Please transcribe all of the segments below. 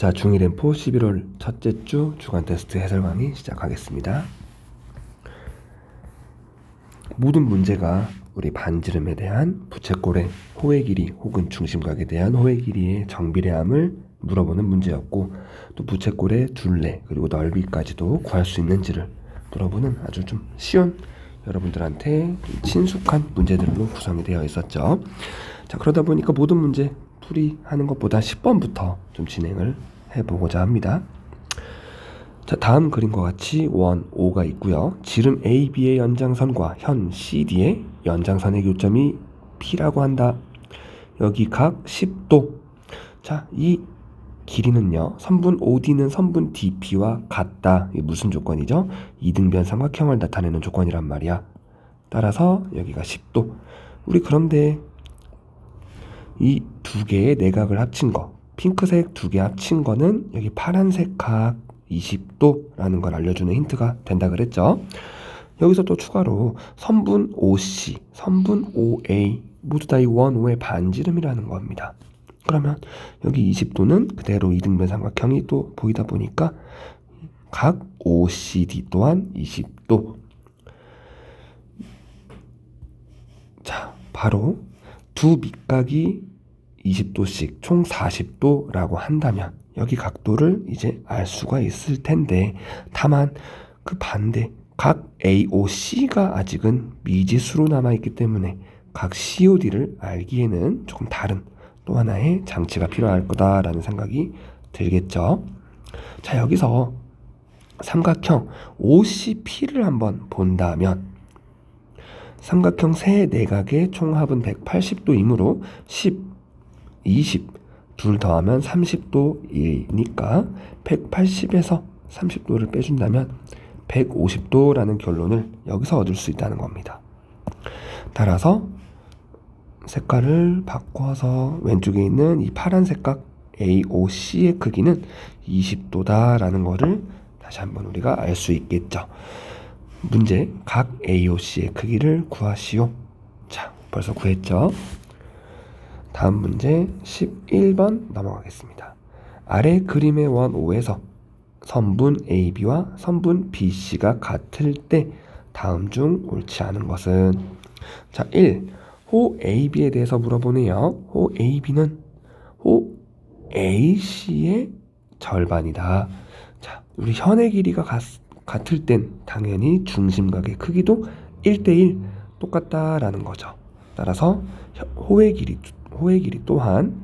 자, 중1엠포 11월 첫째 주 주간 테스트 해설 강의 시작하겠습니다. 모든 문제가 우리 반지름에 대한 부채꼴의 호의 길이 혹은 중심각에 대한 호의 길이의 정비례함을 물어보는 문제였고, 또 부채꼴의 둘레 그리고 넓이까지도 구할 수 있는지를 물어보는 아주 좀 쉬운, 여러분들한테 좀 친숙한 문제들로 구성이 되어 있었죠. 자, 그러다 보니까 모든 문제 풀이하는 것보다 10번부터 좀 진행을 해보고자 합니다. 자, 다음 그림과 같이 원 O가 있고요. 지름 AB의 연장선과 현 CD의 연장선의 교점이 P라고 한다. 여기 각 10도. 자, 이 길이는요, 선분 OD는 선분 DP와 같다. 이게 무슨 조건이죠? 이등변 삼각형을 나타내는 조건이란 말이야. 따라서 여기가 10도. 우리 그런데 이 두 개의 내각을 합친 거, 핑크색 두 개 합친 거는 여기 파란색 각 20도라는 걸 알려주는 힌트가 된다 그랬죠. 여기서 또 추가로 선분 OC, 선분 OA 모두 다 이 원 O의 반지름이라는 겁니다. 그러면 여기 20도는 그대로 이등변 삼각형이 또 보이다 보니까 각 OCD 또한 20도. 자, 바로 두 밑각이 20도씩 총 40도라고 한다면 여기 각도를 이제 알 수가 있을 텐데, 다만 그 반대 각 AOC가 아직은 미지수로 남아있기 때문에 각 COD를 알기에는 조금 다른 또 하나의 장치가 필요할 거다라는 생각이 들겠죠. 자, 여기서 삼각형 OCP를 한번 본다면 삼각형 세 내각의 총합은 180도이므로 10, 20 둘 더하면 30도이니까 180에서 30도를 빼준다면 150도라는 결론을 여기서 얻을 수 있다는 겁니다. 따라서 색깔을 바꿔서 왼쪽에 있는 이 파란 색각 AOC의 크기는 20도다라는 거를 다시 한번 우리가 알 수 있겠죠. 문제, 각 AOC의 크기를 구하시오. 자, 벌써 구했죠. 다음 문제 11번 넘어가겠습니다. 아래 그림의 원 O에서 선분 AB와 선분 BC가 같을 때 다음 중 옳지 않은 것은? 자, 1. 호 AB에 대해서 물어보네요. 호 AB는 호 AC의 절반이다. 자, 우리 현의 길이가 같을 땐 당연히 중심각의 크기도 1대1 똑같다라는 거죠. 따라서 호의 길이 또한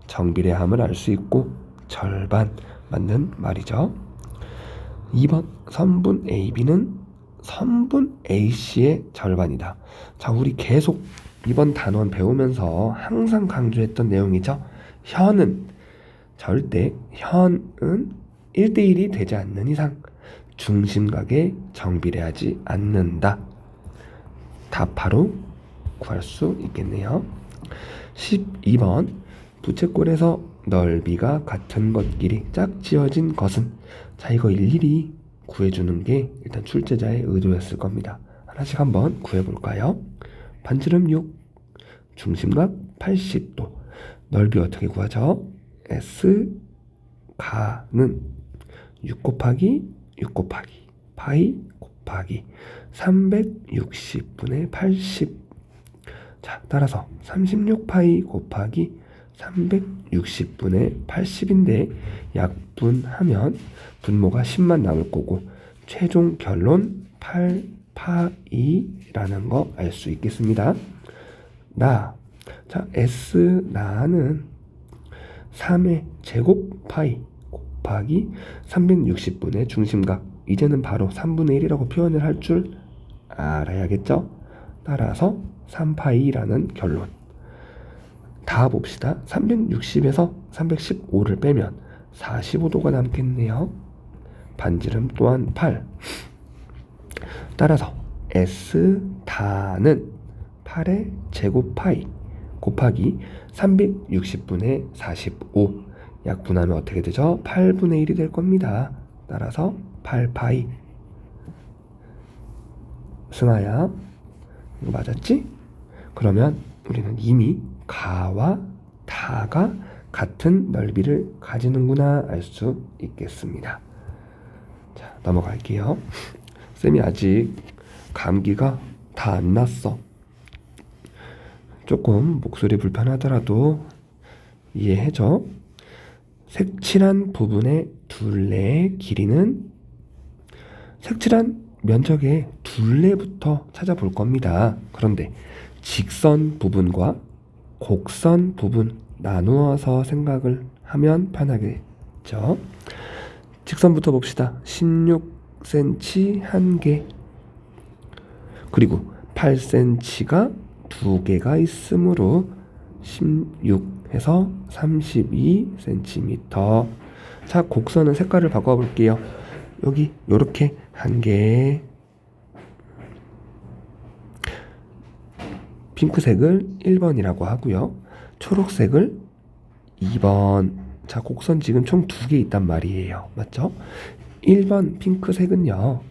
정비례함을 알 수 있고 절반 맞는 말이죠. 2번 선분 AB는 선분 AC의 절반이다. 자, 우리 계속 이번 단원 배우면서 항상 강조했던 내용이죠. 현은 1대1이 되지 않는 이상 중심각에 정비례하지 않는다. 답하로 구할 수 있겠네요. 12번 부채꼴에서 넓이가 같은 것끼리 짝지어진 것은? 자, 이거 일일이 구해주는 게 일단 출제자의 의도였을 겁니다. 하나씩 한번 구해볼까요? 반지름 6, 중심각 80도, 넓이 어떻게 구하죠? S가는 6 곱하기 6 곱하기 파이 곱하기 360분의 80. 자, 따라서 36파이 곱하기 360분의 80인데 약분하면 분모가 10만 남을 거고 최종 결론 8파이라는 거 알 수 있겠습니다. 자, S나는 3의 제곱 파이 곱하기 360분의 중심각, 이제는 바로 3분의 1이라고 표현을 할 줄 알아야겠죠? 따라서 3파이라는 결론. 다 봅시다. 360에서 315를 빼면 45도가 남겠네요. 반지름 또한 8. 따라서 S다는 8의 제곱 파이 곱하기 360분의 45. 약분하면 어떻게 되죠? 8분의 1이 될 겁니다. 따라서 8파이. 승아야, 이거 맞았지? 그러면 우리는 이미 가와 다가 같은 넓이를 가지는구나 알 수 있겠습니다. 자, 넘어갈게요. 쌤이 아직 감기가 다 안 났어. 조금 목소리 불편하더라도 이해해줘. 색칠한 부분의 둘레의 길이는 색칠한 면적의 둘레부터 찾아볼 겁니다. 그런데 직선 부분과 곡선 부분 나누어서 생각을 하면 편하겠죠. 직선부터 봅시다. 16cm 한 개, 그리고 8cm가 두 개가 있으므로 16해서 32cm. 자, 곡선은 색깔을 바꿔볼게요. 여기 요렇게 한 개, 핑크색을 1번이라고 하고요. 초록색을 2번. 자, 곡선 지금 총 두 개 있단 말이에요. 맞죠? 1번 핑크색은요,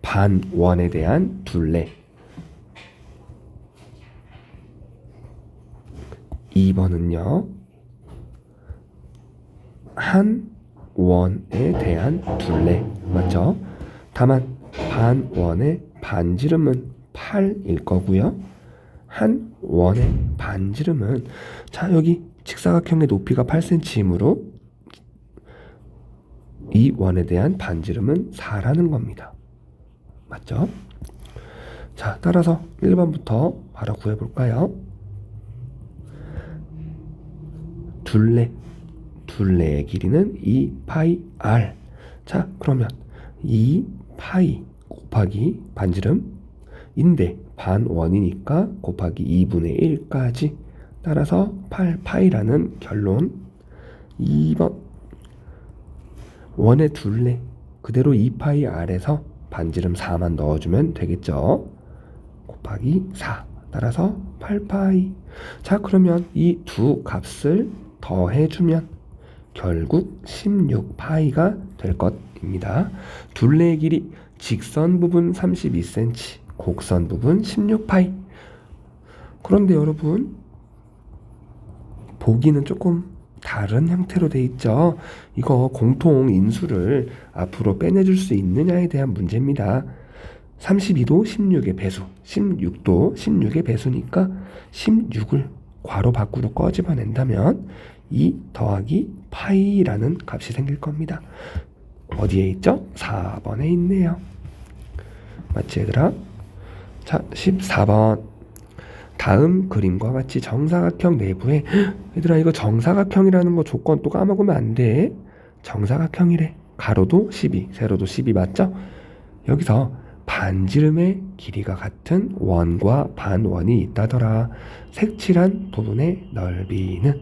반원에 대한 둘레. 2번은요, 한 원에 대한 둘레. 맞죠? 다만 반원의 반지름은 8일 거고요. 한 원의 반지름은, 자, 여기 직사각형의 높이가 8cm이므로 이 원에 대한 반지름은 4라는 겁니다. 맞죠? 자, 따라서 1번부터 바로 구해볼까요? 둘레의 길이는 2πr. 자, 그러면 2π 곱하기 반지름인데 반원이니까 곱하기 2분의 1까지, 따라서 8π라는 결론. 2번 원의 둘레 그대로 2πr에서 반지름 4만 넣어주면 되겠죠. 곱하기 4, 따라서 8π. 자, 그러면 이 두 값을 더해주면 결국 16π가 될 것입니다. 둘레의 길이 직선 부분 32cm, 곡선 부분 16π. 그런데 여러분, 보기는 조금 다른 형태로 돼 있죠. 이거 공통 인수를 앞으로 빼내줄 수 있느냐에 대한 문제입니다. 32도 16의 배수, 16도 16의 배수니까 16을 괄호 밖으로 꺼집어낸다면 2 더하기 파이라는 값이 생길 겁니다. 어디에 있죠? 4번에 있네요. 맞지, 얘들아? 자, 14번. 다음 그림과 같이 정사각형 내부에, 얘들아, 이거 정사각형이라는 거 조건 또 까먹으면 안 돼. 정사각형이래. 가로도 12, 세로도 12 맞죠? 여기서 반지름의 길이가 같은 원과 반원이 있다더라. 색칠한 부분의 넓이는,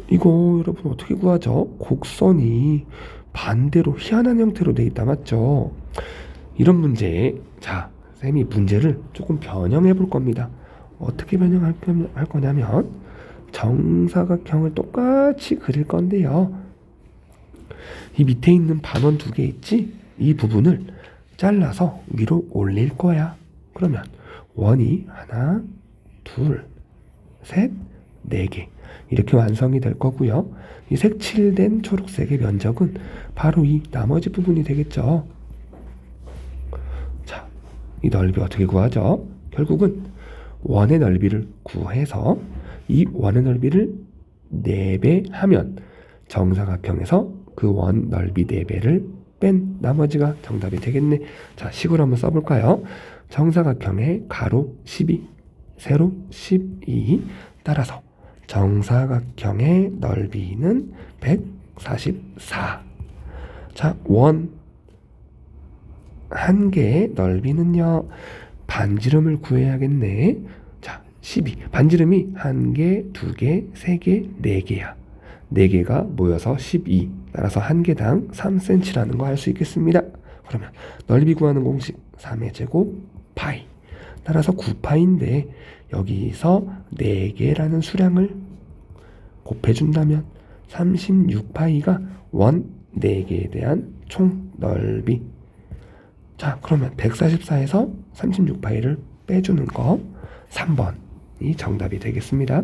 이거 여러분 어떻게 구하죠? 곡선이 반대로 희한한 형태로 돼 있다. 맞죠? 이런 문제, 자, 쌤이 문제를 조금 변형해 볼 겁니다. 어떻게 변형할 거냐면 정사각형을 똑같이 그릴 건데요, 이 밑에 있는 반원 두 개 있지? 이 부분을 잘라서 위로 올릴 거야. 그러면 원이 하나, 둘, 셋, 네 개 이렇게 완성이 될 거고요. 이 색칠된 초록색의 면적은 바로 이 나머지 부분이 되겠죠. 자, 이 넓이 어떻게 구하죠? 결국은 원의 넓이를 구해서 이 원의 넓이를 4배 하면 정사각형에서 그 원 넓이 4배를 뺀 나머지가 정답이 되겠네. 자, 식으로 한번 써볼까요? 정사각형의 가로 12, 세로 12, 따라서 정사각형의 넓이는 144. 자, 원 한 개의 넓이는요, 반지름을 구해야겠네. 자, 12. 반지름이 1개, 2개, 3개, 4개야. 4개가 모여서 12. 따라서 한 개당 3cm라는 거 알 수 있겠습니다. 그러면 넓이 구하는 공식 3의 제곱 파이. 따라서 9파인데 여기서 4개라는 수량을 곱해준다면 36파이가 원 4개에 대한 총 넓이. 자, 그러면 144에서 36파이를 빼주는 거 3번이 정답이 되겠습니다.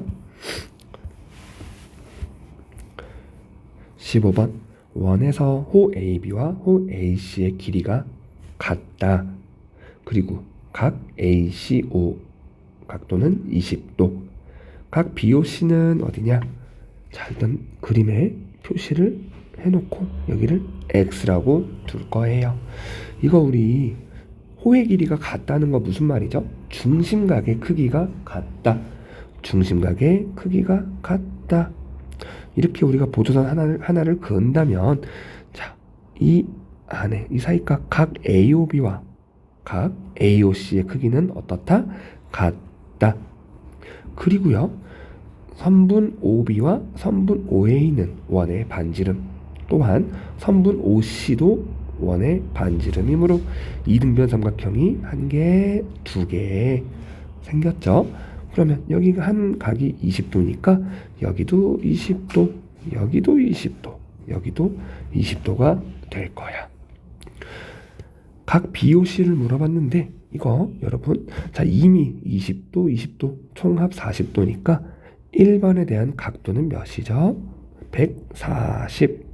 15번 원에서 호 AB와 호 AC의 길이가 같다. 그리고 각 ACO 각도는 20도. 각 BOC는 어디냐? 자, 일단 그림에 표시를 해놓고 여기를 X라고 둘 거예요. 이거 우리 호의 길이가 같다는 거 무슨 말이죠? 중심각의 크기가 같다. 중심각의 크기가 같다. 이렇게 우리가 보조선 하나를 그은다면, 자, 이 안에 이 사이각 각 AOB와 각 AOC의 크기는 어떻다? 같다. 그리고요, 선분 OB와 선분 OA는 원의 반지름, 또한 선분 OC도 원의 반지름이므로 이등변 삼각형이 한 개, 두 개 생겼죠. 그러면 여기가 한 각이 20도니까 여기도 20도, 여기도 20도, 여기도 20도가 될 거야. 각 BOC를 물어봤는데 이거 여러분, 자, 이미 20도, 20도 총합 40도니까 1번에 대한 각도는 몇이죠? 140.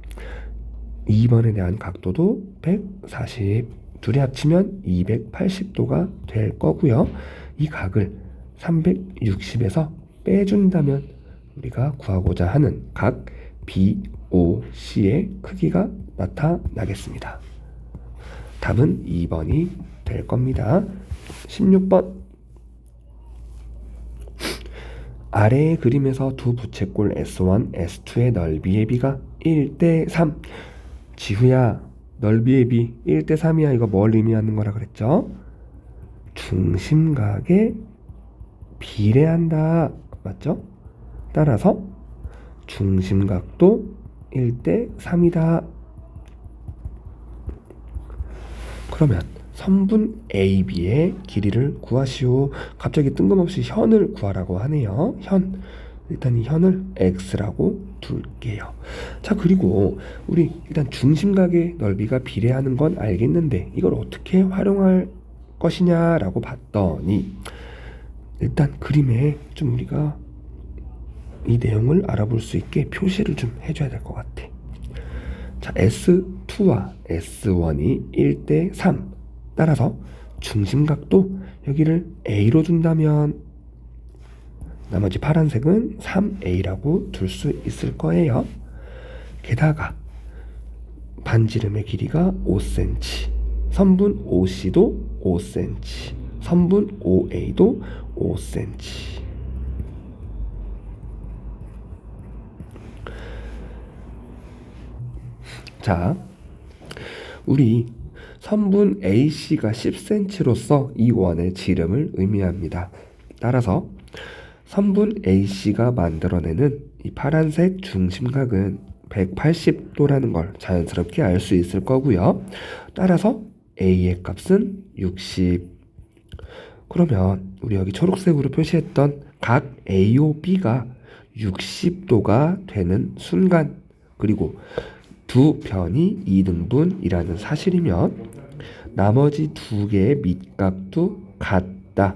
2번에 대한 각도도 140. 둘이 합치면 280도가 될 거고요. 이 각을 360에서 빼준다면 우리가 구하고자 하는 각 BOC의 크기가 나타나겠습니다. 답은 2번이 될 겁니다. 16번 아래의 그림에서 두 부채꼴 S1, S2의 넓이의 비가 1대3. 지후야, 넓이의 비 1대3이야. 이거 뭘 의미하는 거라 그랬죠? 중심각에 비례한다. 맞죠? 따라서 중심각도 1대3이다. 그러면 선분 AB의 길이를 구하시오. 갑자기 뜬금없이 현을 구하라고 하네요. 현. 일단 이 현을 X라고 둘게요. 자, 그리고 우리 일단 중심각의 넓이가 비례하는 건 알겠는데 이걸 어떻게 활용할 것이냐라고 봤더니 일단 그림에 좀 우리가 이 내용을 알아볼 수 있게 표시를 좀 해줘야 될 것 같아. 자, S2와 S1이 1대3. 따라서 중심각도 여기를 A로 준다면 나머지 파란색은 3A라고 둘 수 있을 거예요. 게다가 반지름의 길이가 5cm, 선분 OC도 5cm, 선분 OA도 5cm. 자, 우리 선분 AC가 10cm로서 이 원의 지름을 의미합니다. 따라서 선분 AC가 만들어내는 이 파란색 중심각은 180도라는 걸 자연스럽게 알 수 있을 거고요. 따라서 A의 값은 60. 그러면 우리 여기 초록색으로 표시했던 각 AOB가 60도가 되는 순간, 그리고 두 변이 2등분이라는 사실이면 나머지 두 개의 밑각도 같다.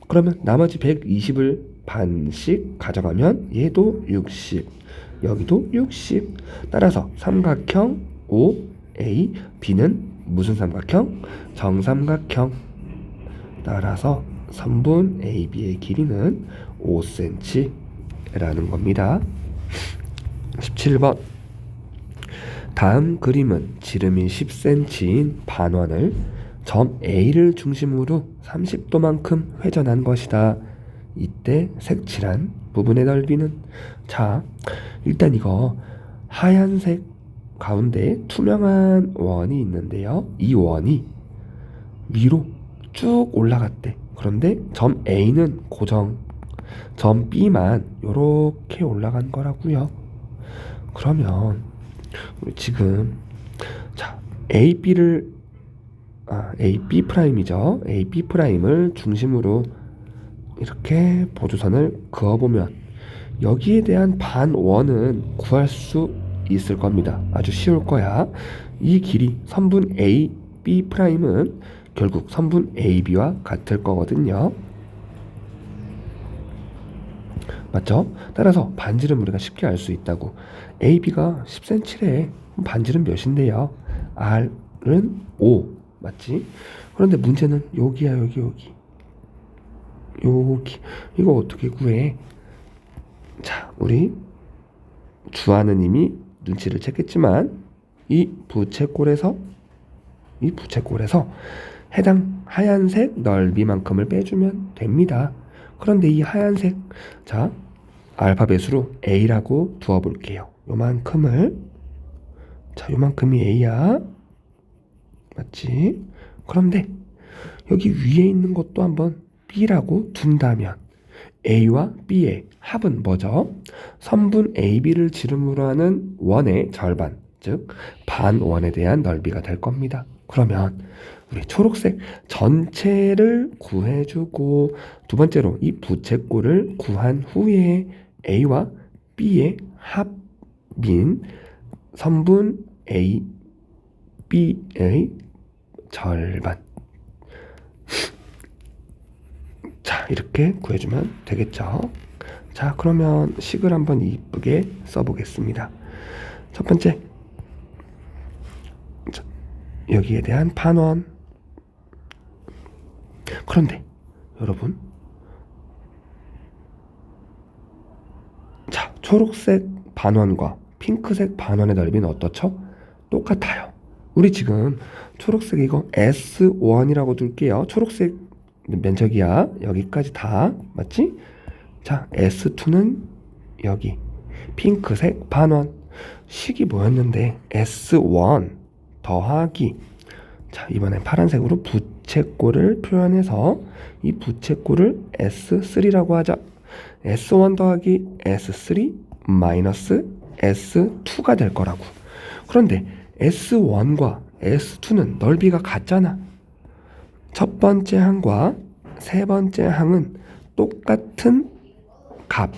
그러면 나머지 120을 반씩 가져가면 얘도 60, 여기도 60. 따라서 삼각형 OA, B는 무슨 삼각형? 정삼각형. 따라서 선분 AB의 길이는 5cm라는 겁니다. 17번 다음 그림은 지름이 10cm인 반원을 점 A를 중심으로 30도만큼 회전한 것이다. 이때 색칠한 부분의 넓이는, 자, 일단 이거 하얀색 가운데 투명한 원이 있는데요. 이 원이 위로 쭉 올라갔대. 그런데 점 A는 고정, 점 B만 이렇게 올라간 거라고요. 그러면 우리 지금 자 AB 프라임이죠. AB 프라임을 중심으로 이렇게 보조선을 그어보면 여기에 대한 반원은 구할 수 있을 겁니다. 아주 쉬울 거야. 이 길이 선분 AB 프라임은 결국 선분 AB와 같을 거거든요. 맞죠? 따라서 반지름 우리가 쉽게 알 수 있다고. AB가 10cm래. 반지름 몇인데요? R은 5. 맞지? 그런데 문제는 여기야, 여기. 이거 어떻게 구해? 자, 우리 주하는 이미 눈치를 챘겠지만 이 부채꼴에서 해당 하얀색 넓이만큼을 빼주면 됩니다. 그런데 이 하얀색, 자, 알파벳으로 A라고 두어볼게요. 요만큼을. 자, 요만큼이 A야. 맞지? 그런데 여기 위에 있는 것도 한번 B라고 둔다면 A와 B의 합은 뭐죠? 선분 AB를 지름으로 하는 원의 절반, 즉 반원에 대한 넓이가 될 겁니다. 그러면 우리 초록색 전체를 구해주고 두 번째로 이 부채꼴을 구한 후에 A와 B의 합인 선분 A, B의 절반. 자, 이렇게 구해주면 되겠죠. 자, 그러면 식을 한번 이쁘게 써보겠습니다. 첫 번째, 여기에 대한 반원. 그런데 여러분, 자, 초록색 반원과 핑크색 반원의 넓이는 어떻죠? 똑같아요. 우리 지금 초록색 이거 S1이라고 둘게요. 초록색 면적이야. 여기까지 다 맞지? 자, S2는 여기. 핑크색 반원. 식이 뭐였는데 S1 더하기. 자, 이번엔 파란색으로 부채꼴을 표현해서 이 부채꼴을 S3라고 하자. S1 더하기 S3 마이너스 S2가 될 거라고. 그런데 S1과 S2는 넓이가 같잖아. 첫 번째 항과 세 번째 항은 똑같은 값.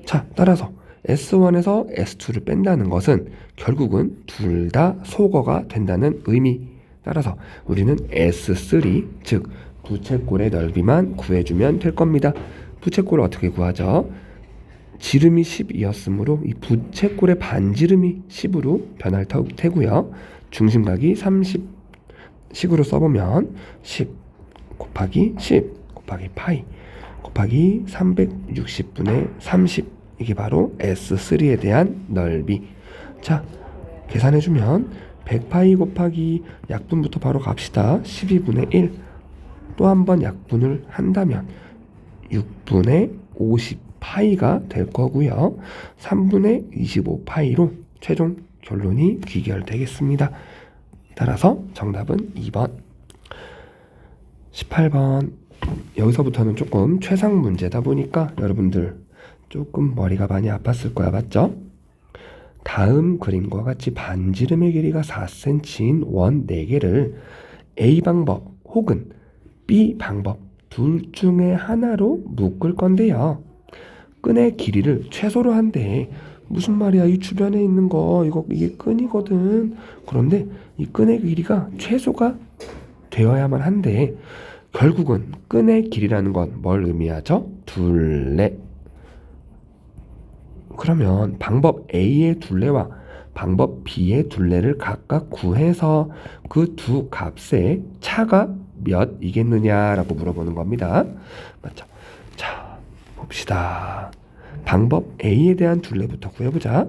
자, 따라서 S1에서 S2를 뺀다는 것은 결국은 둘 다 소거가 된다는 의미. 따라서 우리는 S3, 즉 부채꼴의 넓이만 구해주면 될 겁니다. 부채꼴을 어떻게 구하죠? 지름이 10이었으므로 이 부채꼴의 반지름이 10으로 변할 테고요. 중심각이 30 식으로 써보면 10 곱하기 10 곱하기 파이 곱하기 360분의 30. 이게 바로 S3에 대한 넓이. 자, 계산해주면 100파이 곱하기 약분부터 바로 갑시다. 12분의 1. 또 한 번 약분을 한다면 6분의 50파이가 될 거고요. 3분의 25파이로 최종 결론이 귀결되겠습니다. 따라서 정답은 2번. 18번. 여기서부터는 조금 최상 문제다 보니까 여러분들 조금 머리가 많이 아팠을 거야. 맞죠? 다음 그림과 같이 반지름의 길이가 4cm인 원 4개를 A 방법 혹은 B 방법 둘 중에 하나로 묶을 건데요. 끈의 길이를 최소로 한대. 무슨 말이야? 이 주변에 있는 거 이게 끈이거든. 그런데 이 끈의 길이가 최소가 되어야만 한데 결국은 끈의 길이라는 건 뭘 의미하죠? 둘레. 그러면 방법 A의 둘레와 방법 B의 둘레를 각각 구해서 그 두 값의 차가 몇이겠느냐라고 물어보는 겁니다. 맞죠? 자, 봅시다. 방법 A에 대한 둘레부터 구해보자.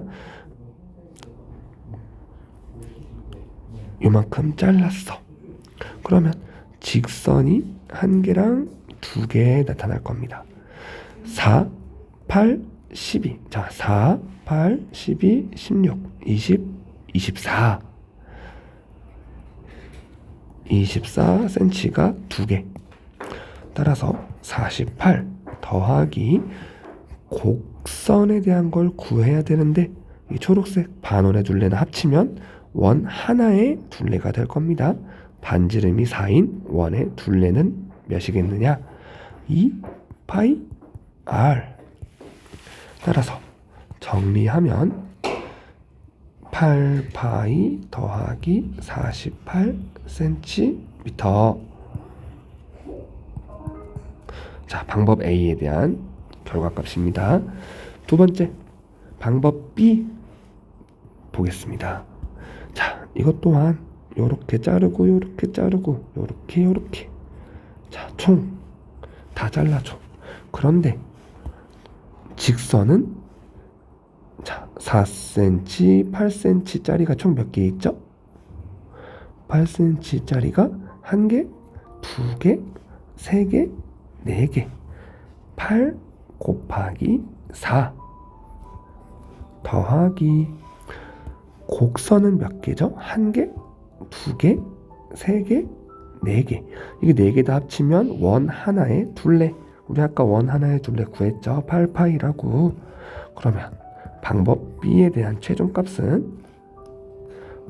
요만큼 잘랐어. 그러면 직선이 1개랑 2개 나타날 겁니다. 4, 8, 12. 자, 4, 8, 12, 16, 20, 24. 24cm가 2개. 따라서 48 더하기 곡선에 대한 걸 구해야 되는데 이 초록색 반원의 둘레는 합치면 원 하나의 둘레가 될 겁니다. 반지름이 4인 원의 둘레는 몇이겠느냐? 2 파이 r. 따라서 정리하면 8파이 더하기 48cm. 자, 방법 A에 대한 결과값입니다. 두 번째 방법 B 보겠습니다. 자, 이것 또한 요렇게 자르고 요렇게 자르고 요렇게 자, 총 다 잘라줘. 그런데 직선은 자, 4cm, 8cm 짜리가 총 몇 개 있죠? 8cm 짜리가 1개, 2개, 3개, 4개. 8 곱하기 4 더하기 곡선은 몇 개죠? 1개, 2개, 3개, 4개. 이게 4개 다 합치면 원 하나에 둘레. 우리 아까 원 하나에 둘레 구했죠? 8파이라고. 그러면 방법 B에 대한 최종값은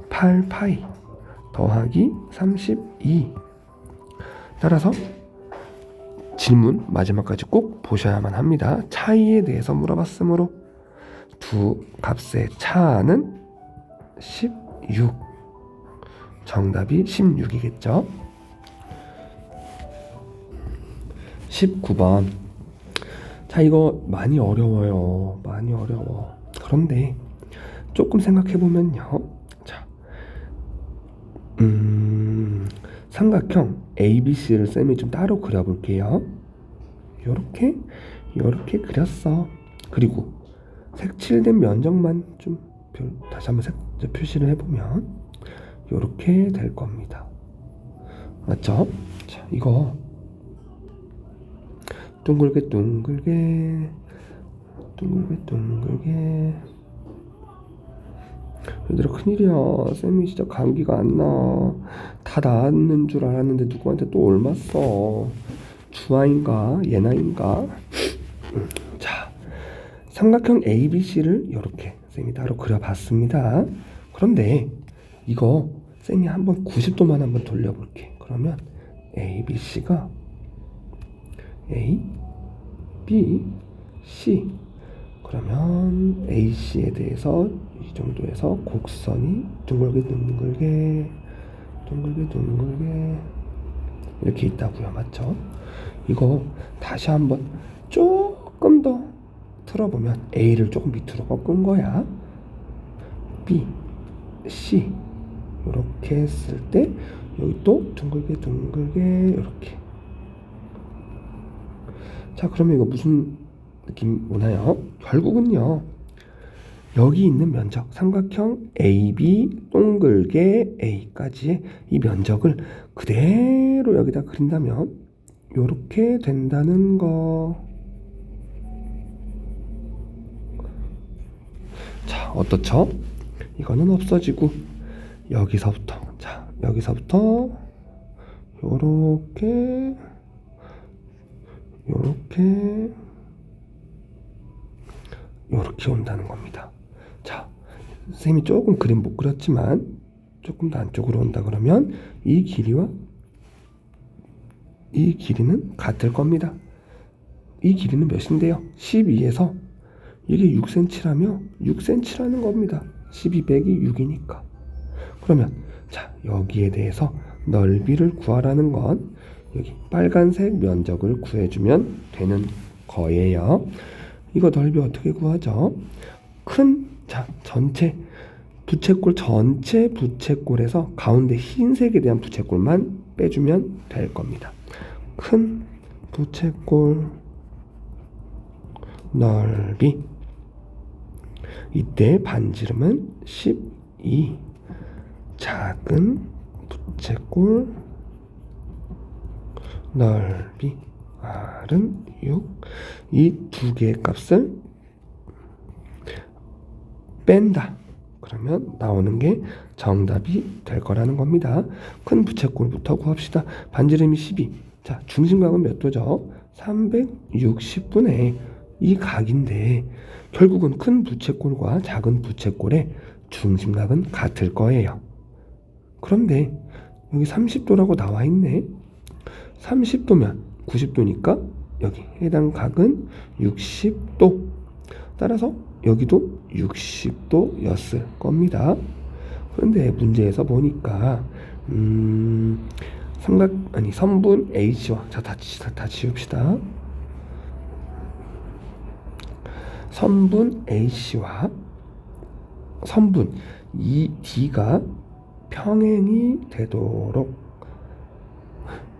8파이 더하기 32. 따라서 질문 마지막까지 꼭 보셔야만 합니다. 차이에 대해서 물어봤으므로 두 값의 차는 16. 정답이 16이겠죠. 19번. 자, 이거 많이 어려워요. 많이 어려워. 그런데 조금 생각해보면요. 자, 삼각형 ABC를 쌤이 좀 따로 그려볼게요. 요렇게 그렸어. 그리고 색칠된 면적만 좀 다시 한번 표시를 해보면 요렇게 될 겁니다. 맞죠? 자, 이거 둥글게 얘들아, 큰일이야. 쌤이 진짜 감기가 안 나. 다 나았는 줄 알았는데 누구한테 또 옮았어. 주아인가 예나인가. 자, 삼각형 ABC를 이렇게 쌤이 따로 그려봤습니다. 그런데 이거 쌤이 한번 90도만 한번 돌려볼게. 그러면 ABC가 A, B, C. 그러면 AC에 대해서 이 정도에서 곡선이 둥글게 이렇게 있다고요. 맞죠? 이거 다시 한번 조금 더 틀어보면 A를 조금 밑으로 꺾은 거야. B, C 이렇게 했을 때 여기 또 둥글게 이렇게. 자, 그러면 이거 무슨 느낌 오나요? 결국은요, 여기 있는 면적 삼각형 AB 동글게 A까지의 이 면적을 그대로 여기다 그린다면 요렇게 된다는 거. 자, 어떻죠? 이거는 없어지고 여기서부터 요렇게 온다는 겁니다. 자, 선생님이 조금 그림 못 그렸지만 조금 더 안쪽으로 온다 그러면 이 길이와 이 길이는 같을 겁니다. 이 길이는 몇인데요? 12에서 이게 6cm라며 6cm라는 겁니다. 12 빼기 6이니까. 그러면 자, 여기에 대해서 넓이를 구하라는 건 여기 빨간색 면적을 구해주면 되는 거예요. 이거 넓이 어떻게 구하죠? 자, 전체 부채꼴에서 가운데 흰색에 대한 부채꼴만 빼주면 될 겁니다. 큰 부채꼴 넓이, 이때 반지름은 12, 작은 부채꼴 넓이 R은 6. 이 두 개의 값을 뺀다. 그러면 나오는 게 정답이 될 거라는 겁니다. 큰 부채꼴부터 구합시다. 반지름이 12. 자, 중심각은 몇 도죠? 360분의 이 각인데 결국은 큰 부채꼴과 작은 부채꼴의 중심각은 같을 거예요. 그런데 여기 30도라고 나와 있네. 30도면 90도니까 여기 해당 각은 60도. 따라서 여기도 60도였을 겁니다. 그런데 문제에서 보니까 선분 H와 자, 다 지웁시다. 선분 AC와 선분 ED가 평행이 되도록,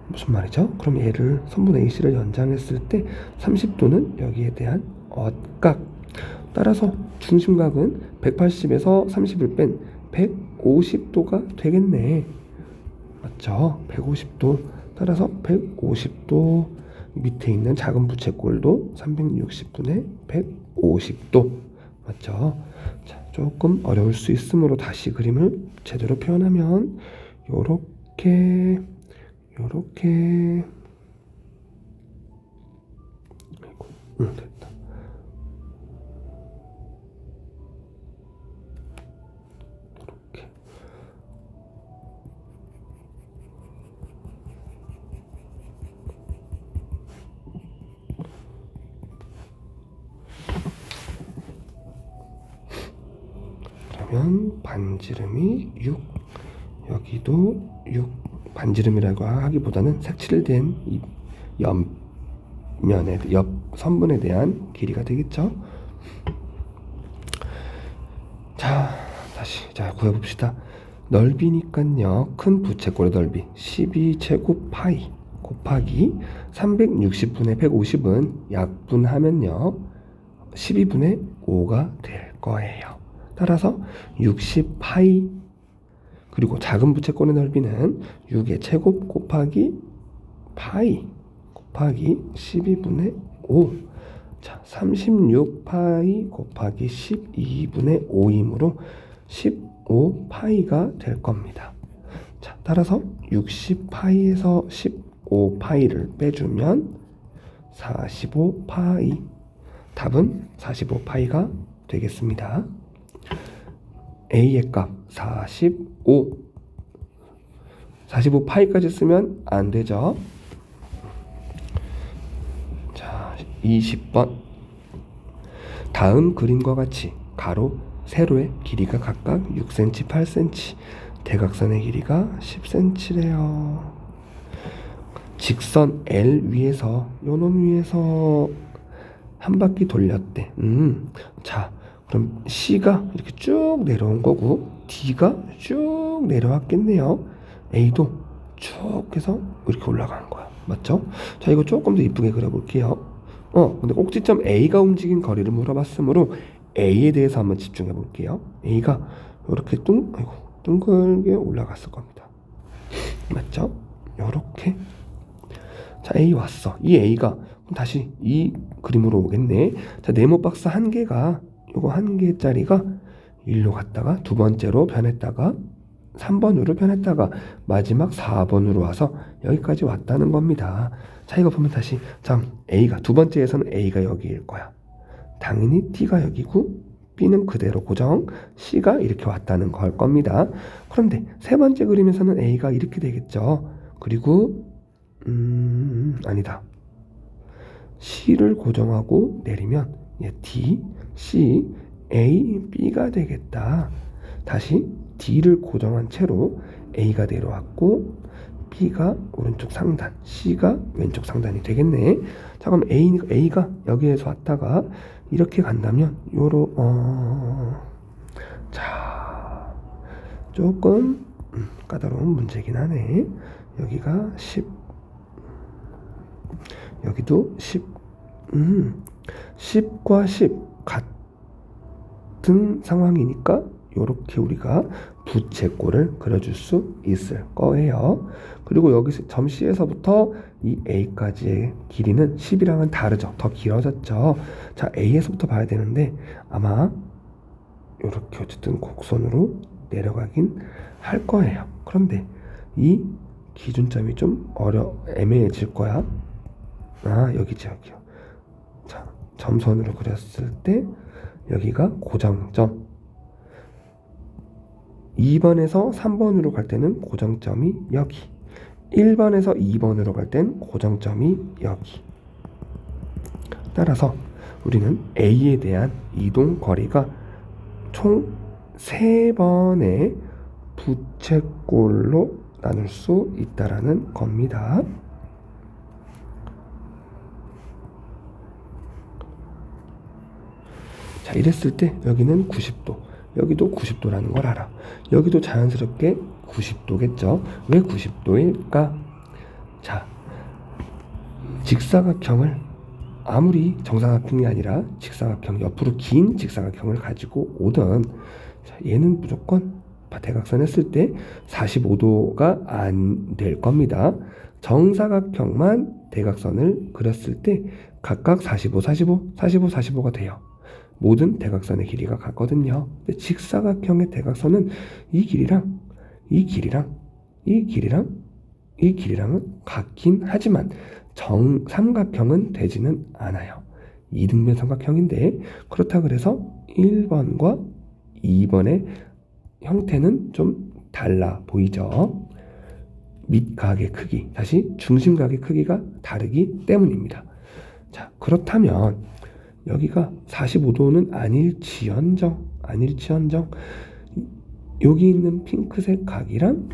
무슨 말이죠? 그럼 얘를 선분 AC를 연장했을 때 30도는 여기에 대한 얻각, 따라서 중심각은 180에서 30을 뺀 150도가 되겠네. 맞죠? 150도. 따라서 150도, 밑에 있는 작은 부채꼴도 360분의 150도. 맞죠? 자, 조금 어려울 수 있으므로 다시 그림을 제대로 표현하면 요렇게 아이고, 됐다. 이렇게. 그러면 반지름이 6, 여기도 6. 반지름이라고 하기보다는 색칠된 이 옆면에, 옆 선분에 대한 길이가 되겠죠. 자, 다시 구해봅시다. 넓이니깐요, 큰 부채꼴의 넓이 12제곱 파이 곱하기 360분의 150은 약분하면요 12분의 5가 될 거예요. 따라서 60파이, 그리고 작은 부채꼴의 넓이는 6의 제곱 곱하기 파이 곱하기 12분의 5. 자, 36파이 곱하기 12분의 5이므로 15파이가 될 겁니다. 자, 따라서 60파이에서 15파이를 빼주면 45파이. 답은 45파이가 되겠습니다. A의 값 45. 45파이까지 쓰면 안 되죠. 자, 20번. 다음 그림과 같이 가로, 세로의 길이가 각각 6cm, 8cm, 대각선의 길이가 10cm래요. 직선 L 위에서, 요놈 위에서 한 바퀴 돌렸대. 자, 그럼 C가 이렇게 쭉 내려온 거고 D가 쭉 내려왔겠네요. A도 쭉 해서 이렇게 올라가는 거야. 맞죠? 자, 이거 조금 더 이쁘게 그려볼게요. 근데 꼭지점 A가 움직인 거리를 물어봤으므로 A에 대해서 한번 집중해 볼게요. A가 이렇게 둥글게 올라갔을 겁니다. 맞죠? 요렇게. 자, A 왔어. 이 A가 다시 이 그림으로 오겠네. 자, 네모 박스 한 개가, 요거 한 개짜리가 일로 갔다가 두 번째로 변했다가 3번으로 변했다가 마지막 4번으로 와서 여기까지 왔다는 겁니다. 자, 이거 보면 다시, 자, A가 두 번째에서는 A가 여기일 거야. 당연히 T가 여기고 B는 그대로 고정, C가 이렇게 왔다는 걸 겁니다. 그런데 세 번째 그림에서는 A가 이렇게 되겠죠. 그리고 아니다. C를 고정하고 내리면 D, C, A, B가 되겠다. 다시 D를 고정한 채로 A가 내려왔고 B가 오른쪽 상단, C가 왼쪽 상단이 되겠네. 자, 그럼 A가 여기에서 왔다가 이렇게 간다면 자, 조금 까다로운 문제긴 하네. 여기가 10, 여기도 10, 10과 10 같은 상황이니까 이렇게 우리가 부채꼴을 그려줄 수 있을 거예요. 그리고 여기서 점 C에서부터 이 A까지의 길이는 10이랑은 다르죠. 더 길어졌죠. 자, A에서부터 봐야 되는데 아마 이렇게 어쨌든 곡선으로 내려가긴 할 거예요. 그런데 이 기준점이 좀 애매해질 거야. 여기죠, 여기요. 자, 점선으로 그렸을 때 여기가 고정점. 2번에서 3번으로 갈 때는 고정점이 여기. 1번에서 2번으로 갈 땐 고정점이 여기. 따라서 우리는 A에 대한 이동 거리가 총 3번의 부채꼴로 나눌 수 있다라는 겁니다. 자, 이랬을 때 여기는 90도, 여기도 90도라는 걸 알아. 여기도 자연스럽게 90도겠죠. 왜 90도일까? 자, 직사각형을 아무리 정사각형이 아니라 직사각형, 옆으로 긴 직사각형을 가지고 오든, 자, 얘는 무조건 대각선 했을 때 45도가 안 될 겁니다. 정사각형만 대각선을 그렸을 때 각각 45, 45, 45, 45가 돼요. 모든 대각선의 길이가 같거든요. 근데 직사각형의 대각선은 이 길이랑 이 길이랑 이 길이랑 이 길이랑은 같긴 하지만 정삼각형은 되지는 않아요. 이등변 삼각형인데, 그렇다 그래서 1번과 2번의 형태는 좀 달라 보이죠. 밑각의 크기, 다시 중심각의 크기가 다르기 때문입니다. 자, 그렇다면 여기가 45도는 아닐지언정 여기 있는 핑크색 각이랑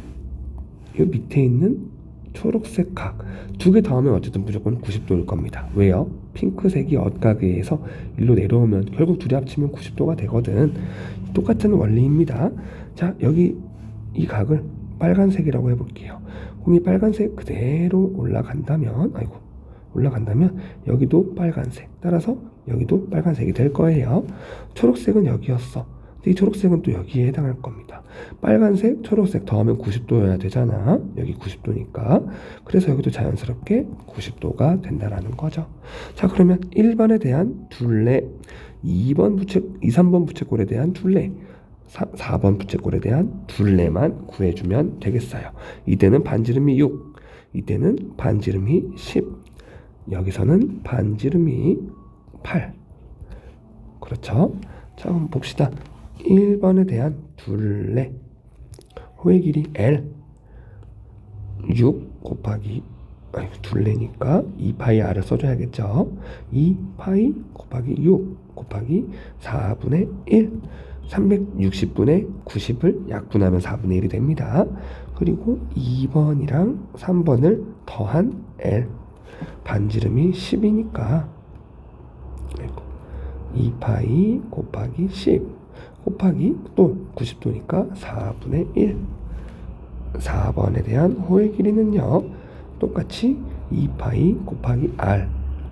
이 밑에 있는 초록색 각 두 개 더하면 어쨌든 무조건 90도일 겁니다. 왜요? 핑크색이 엇각에 의해서 일로 내려오면 결국 둘이 합치면 90도가 되거든. 똑같은 원리입니다. 자, 여기 이 각을 빨간색이라고 해볼게요. 그럼 이 빨간색 그대로 올라간다면 여기도 빨간색, 따라서 여기도 빨간색이 될 거예요. 초록색은 여기였어. 이 초록색은 또 여기에 해당할 겁니다. 빨간색, 초록색 더하면 90도여야 되잖아. 여기 90도니까. 그래서 여기도 자연스럽게 90도가 된다라는 거죠. 자, 그러면 1번에 대한 둘레, 2, 3번 부채꼴에 대한 둘레, 4번 부채꼴에 대한 둘레만 구해주면 되겠어요. 이때는 반지름이 6, 이때는 반지름이 10, 여기서는 반지름이 8. 그렇죠? 자, 그럼 봅시다. 1번에 대한 둘레, 호의 길이 L, 6 곱하기 둘레니까 2파이 R을 써줘야겠죠. 2파이 곱하기 6 곱하기 4분의 1, 360분의 90을 약분하면 4분의 1이 됩니다. 그리고 2번이랑 3번을 더한 L, 반지름이 10이니까 2파이 곱하기 10 곱하기 또 90도니까 4분의 1. 4번에 대한 호의 길이는요, 똑같이 2파이 곱하기 R,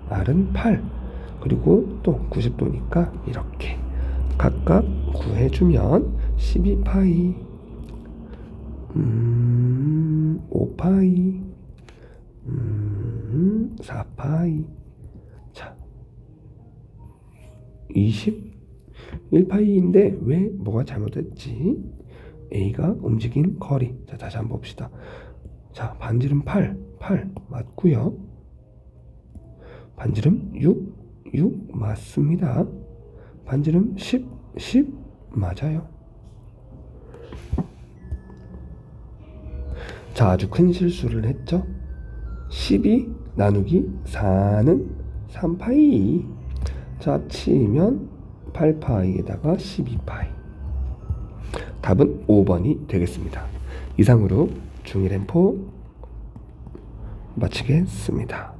R은 8, 그리고 또 90도니까 이렇게 각각 구해주면 12파이, 5파이, 4파이, 자, 21파이인데 왜 뭐가 잘못됐지? A가 움직인 거리. 자, 다시 한번 봅시다. 자, 반지름 8 맞고요. 반지름 6 맞습니다. 반지름 10 맞아요. 자, 아주 큰 실수를 했죠. 12 나누기 4는 3파이. 자, 치면 8파이에다가 12파이. 답은 5번이 되겠습니다. 이상으로 중1 엠포 마치겠습니다.